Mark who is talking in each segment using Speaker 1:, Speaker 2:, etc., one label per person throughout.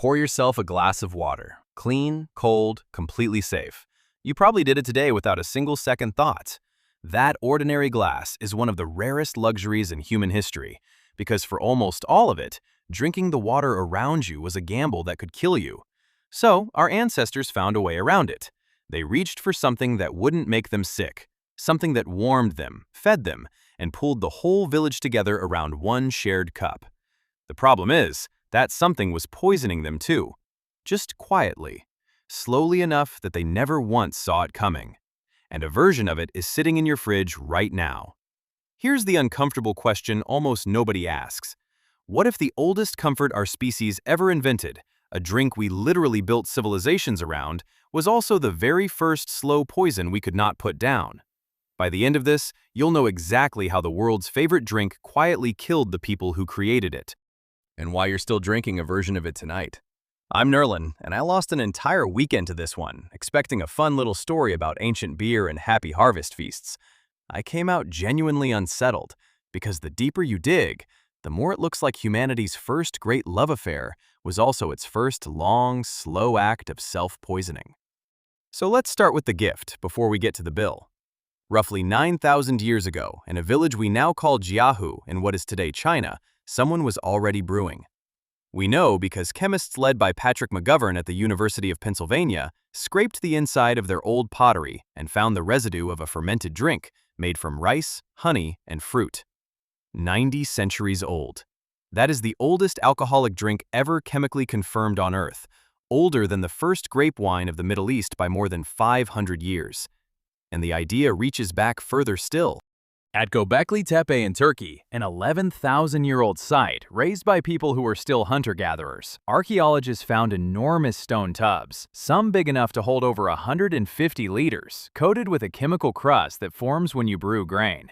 Speaker 1: Pour yourself a glass of water. Clean, cold, completely safe. You probably did it today without a single second thought. That ordinary glass is one of the rarest luxuries in human history, because for almost all of it, drinking the water around you was a gamble that could kill you. So, our ancestors found a way around it. They reached for something that wouldn't make them sick, something that warmed them, fed them, and pulled the whole village together around one shared cup. The problem is, that something was poisoning them too. Just quietly. Slowly enough that they never once saw it coming. And a version of it is sitting in your fridge right now. Here's the uncomfortable question almost nobody asks. What if the oldest comfort our species ever invented, a drink we literally built civilizations around, was also the very first slow poison we could not put down? By the end of this, you'll know exactly how the world's favorite drink quietly killed the people who created it. And why you're still drinking a version of it tonight. I'm Nerlin, and I lost an entire weekend to this one, expecting a fun little story about ancient beer and happy harvest feasts. I came out genuinely unsettled, because the deeper you dig, the more it looks like humanity's first great love affair was also its first long, slow act of self-poisoning. So let's start with the gift before we get to the bill. Roughly 9,000 years ago, in a village we now call Jiahu in what is today China, someone was already brewing. We know because chemists led by Patrick McGovern at the University of Pennsylvania scraped the inside of their old pottery and found the residue of a fermented drink made from rice, honey, and fruit. 90 centuries old. That is the oldest alcoholic drink ever chemically confirmed on Earth, older than the first grape wine of the Middle East by more than 500 years. And the idea reaches back further still. At Göbekli Tepe in Turkey, an 11,000-year-old site raised by people who were still hunter-gatherers, archaeologists found enormous stone tubs, some big enough to hold over 150 liters, coated with a chemical crust that forms when you brew grain.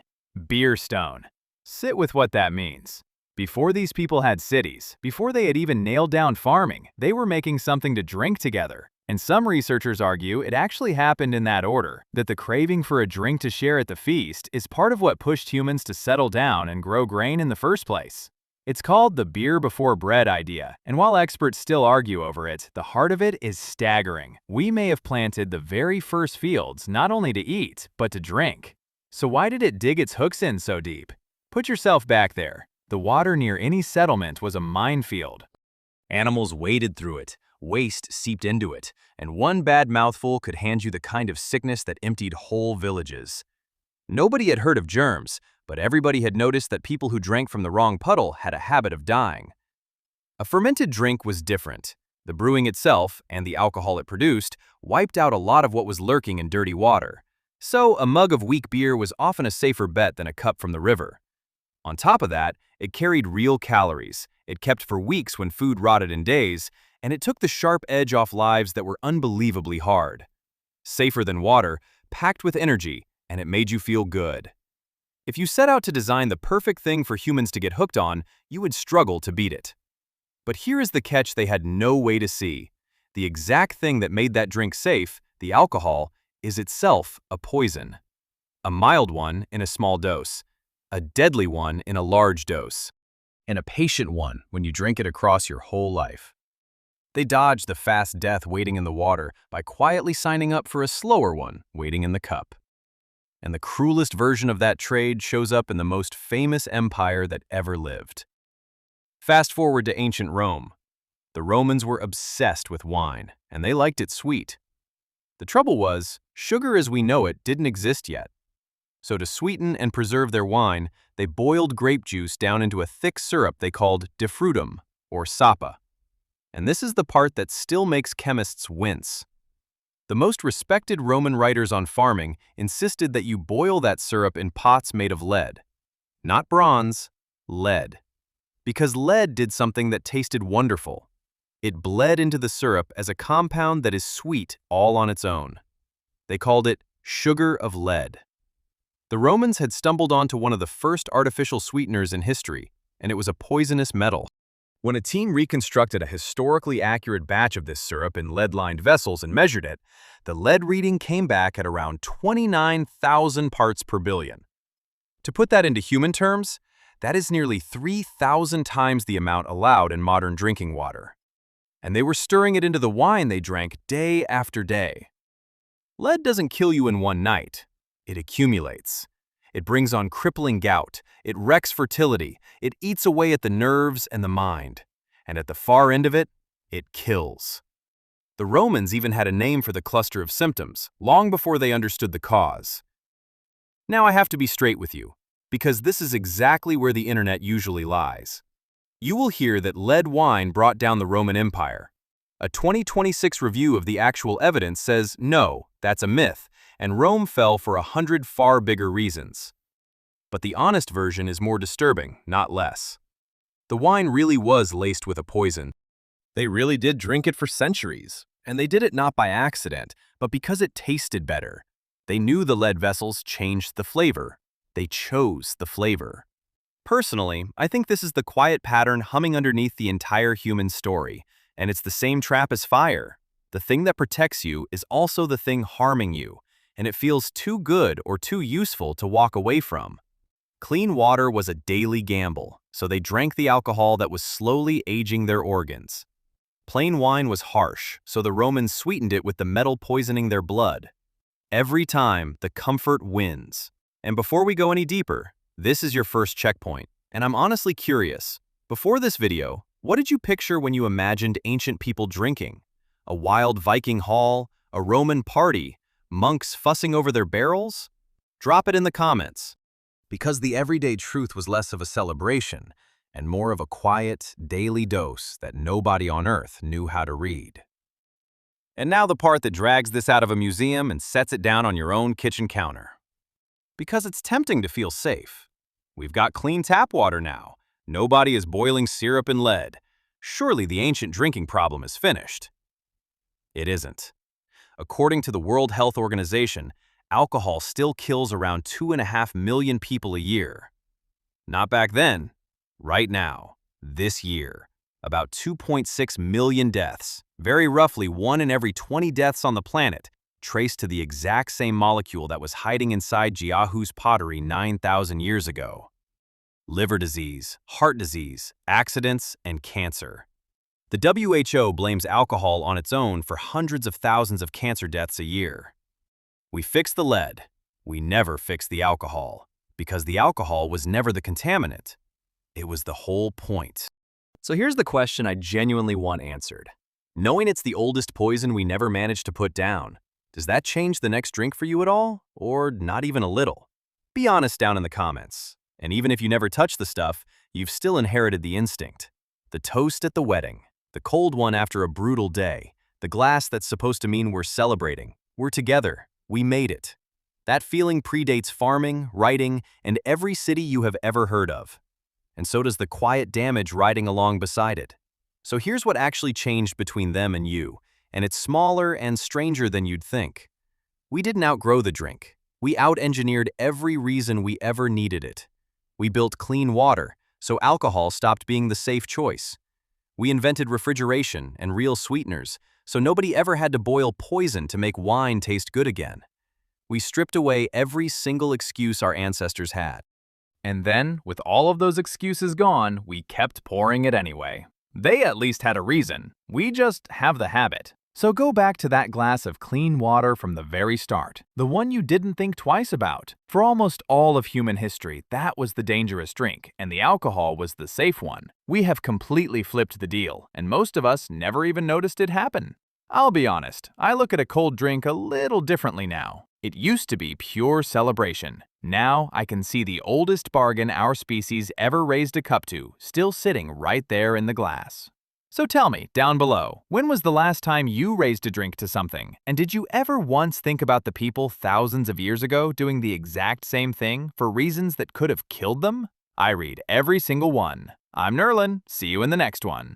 Speaker 1: Beer stone. Sit with what that means. Before these people had cities, before they had even nailed down farming, they were making something to drink together. And some researchers argue it actually happened in that order, that the craving for a drink to share at the feast is part of what pushed humans to settle down and grow grain in the first place. It's called the beer before bread idea, and while experts still argue over it, the heart of it is staggering. We may have planted the very first fields not only to eat, but to drink. So why did it dig its hooks in so deep? Put yourself back there. The water near any settlement was a minefield. Animals waded through it. Waste seeped into it, and one bad mouthful could hand you the kind of sickness that emptied whole villages. Nobody had heard of germs, but everybody had noticed that people who drank from the wrong puddle had a habit of dying. A fermented drink was different. The brewing itself, and the alcohol it produced, wiped out a lot of what was lurking in dirty water. So a mug of weak beer was often a safer bet than a cup from the river. On top of that, it carried real calories. It kept for weeks when food rotted in days, and it took the sharp edge off lives that were unbelievably hard. Safer than water, packed with energy, and it made you feel good. If you set out to design the perfect thing for humans to get hooked on, you would struggle to beat it. But here is the catch they had no way to see. The exact thing that made that drink safe, the alcohol, is itself a poison. A mild one in a small dose, a deadly one in a large dose, and a patient one when you drink it across your whole life. They dodged the fast death waiting in the water by quietly signing up for a slower one waiting in the cup. And the cruelest version of that trade shows up in the most famous empire that ever lived. Fast forward to ancient Rome. The Romans were obsessed with wine, and they liked it sweet. The trouble was, sugar as we know it didn't exist yet. So to sweeten and preserve their wine, they boiled grape juice down into a thick syrup they called defrutum, or sapa. And this is the part that still makes chemists wince. The most respected Roman writers on farming insisted that you boil that syrup in pots made of lead. Not bronze, lead. Because lead did something that tasted wonderful. It bled into the syrup as a compound that is sweet all on its own. They called it sugar of lead. The Romans had stumbled onto one of the first artificial sweeteners in history, and it was a poisonous metal. When a team reconstructed a historically accurate batch of this syrup in lead-lined vessels and measured it, the lead reading came back at around 29,000 parts per billion. To put that into human terms, that is nearly 3,000 times the amount allowed in modern drinking water. and they were stirring it into the wine they drank day after day. Lead doesn't kill you in one night. It accumulates. It brings on crippling gout, it wrecks fertility, it eats away at the nerves and the mind, and at the far end of it, it kills. The Romans even had a name for the cluster of symptoms, long before they understood the cause. Now I have to be straight with you, because this is exactly where the internet usually lies. You will hear that lead wine brought down the Roman Empire. A 2026 review of the actual evidence says no, that's a myth, and Rome fell for 100 far bigger reasons. But the honest version is more disturbing, not less. The wine really was laced with a poison. They really did drink it for centuries, and they did it not by accident, but because it tasted better. They knew the lead vessels changed the flavor. They chose the flavor. Personally, I think this is the quiet pattern humming underneath the entire human story, and it's the same trap as fire. The thing that protects you is also the thing harming you, and it feels too good or too useful to walk away from. Clean water was a daily gamble, so they drank the alcohol that was slowly aging their organs. Plain wine was harsh, so the Romans sweetened it with the metal poisoning their blood. Every time, the comfort wins. And before we go any deeper, this is your first checkpoint, and I'm honestly curious. Before this video, what did you picture when you imagined ancient people drinking? A wild Viking hall? A Roman party? Monks fussing over their barrels? Drop it in the comments. Because the everyday truth was less of a celebration and more of a quiet, daily dose that nobody on Earth knew how to read. And now the part that drags this out of a museum and sets it down on your own kitchen counter. Because it's tempting to feel safe. We've got clean tap water now. Nobody is boiling syrup in lead. Surely the ancient drinking problem is finished. It isn't. According to the World Health Organization, alcohol still kills around 2.5 million people a year. Not back then. Right now. This year. About 2.6 million deaths, very roughly 1 in every 20 deaths on the planet, traced to the exact same molecule that was hiding inside Jiahu's pottery 9,000 years ago. Liver disease, heart disease, accidents, and cancer. The WHO blames alcohol on its own for hundreds of thousands of cancer deaths a year. We fixed the lead. We never fixed the alcohol, because the alcohol was never the contaminant. It was the whole point. So here's the question I genuinely want answered. Knowing it's the oldest poison we never managed to put down, does that change the next drink for you at all? Or not even a little? Be honest down in the comments. And even if you never touched the stuff, you've still inherited the instinct. The toast at the wedding, the cold one after a brutal day, the glass that's supposed to mean we're celebrating. We're together. We made it. That feeling predates farming, writing, and every city you have ever heard of. And so does the quiet damage riding along beside it. So here's what actually changed between them and you, and it's smaller and stranger than you'd think. We didn't outgrow the drink. We out-engineered every reason we ever needed it. We built clean water, so alcohol stopped being the safe choice. We invented refrigeration and real sweeteners, so nobody ever had to boil poison to make wine taste good again. We stripped away every single excuse our ancestors had. And then, with all of those excuses gone, we kept pouring it anyway. They at least had a reason. We just have the habit. So go back to that glass of clean water from the very start, the one you didn't think twice about. For almost all of human history, that was the dangerous drink, and the alcohol was the safe one. We have completely flipped the deal, and most of us never even noticed it happen. I'll be honest, I look at a cold drink a little differently now. It used to be pure celebration. Now I can see the oldest bargain our species ever raised a cup to, still sitting right there in the glass. So tell me, down below, when was the last time you raised a drink to something? And did you ever once think about the people thousands of years ago doing the exact same thing for reasons that could have killed them? I read every single one. I'm Nerlin. See you in the next one.